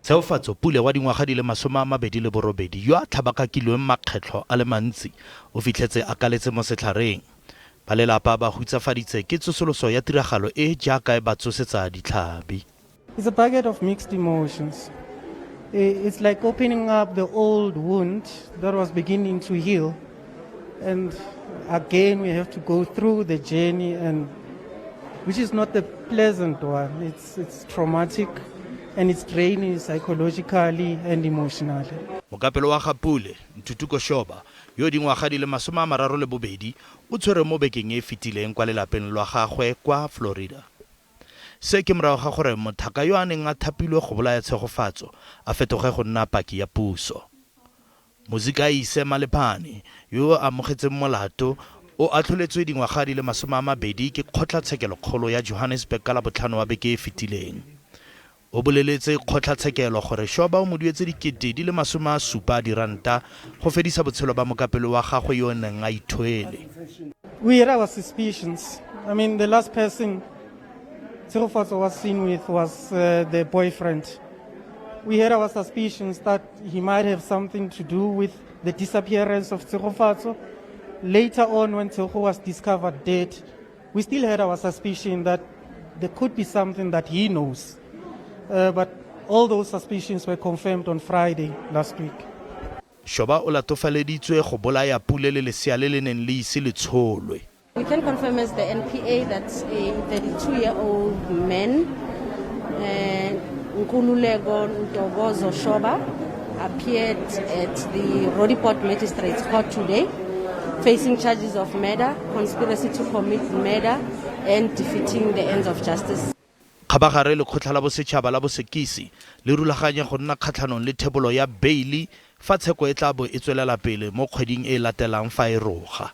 Tsheofatso Pule wa dingwaga di le 28 yo a tlhabakakilweng makgetlo a le mantsi o fitlhetse a kaletse mo setlhareng. Ba lelapa ba hutsafaditse ke tsosoloso ya tiragalo e jaaka e ba tsosetsa ditlhabi. It's a bucket of mixed emotions. It's like opening up the old wound that was beginning to heal. And again, we have to go through the journey, and which is not a pleasant one. It's traumatic, and it's draining psychologically and emotionally. Mokapelo wa ga Pule, Ntutuko Shoba, yo dingwaga di le 32 o tshwere mo bekeng e fetileng kwa lelapeng lwa gagwe kwa Florida. Se ke morago ga gore mothaka yo a neng a thapilwe go bolaya tshegofatso a fetoge go nna paki ya puso. Muzikaise Malepane yo a amogetseng molato o atlholetswe dingwaga di le 20 ke kgotlatshekelo ya Johannesburg ka la botlhano wa beke e fetileng. O boleletse kgotlatshekelo gore Shoba o mo duetse dikete di le 70 ranta go fedisa botshelo ba mokapelo wa gagwe yo neng a ithwele. We had our suspicions. I mean, the last person Tshegofatso was seen with was the boyfriend. We had our suspicions that he might have something to do with the disappearance of Tshegofatso. Later on, when Tshegofatso was discovered dead, we still had our suspicion that there could be something that he knows. But all those suspicions were confirmed on Friday last week. Shoba o latofaleditswe go bolaya Pule le lesea le le neng le ise le tsholwe. We can confirm as the NPA that a 32-year-old man, Nkululeko Ntokozo Shoba, appeared at the Roodepoort Magistrates Court today, facing charges of murder, conspiracy to commit murder, and defeating the ends of justice. Khabagare le khotla la bosetšhaba la bosekisi le rulaganya go nna kgatlhanong le thebolo ya beili fa tsheko e tla bo e tswelela pele mo kgweding e latelang fa e roga.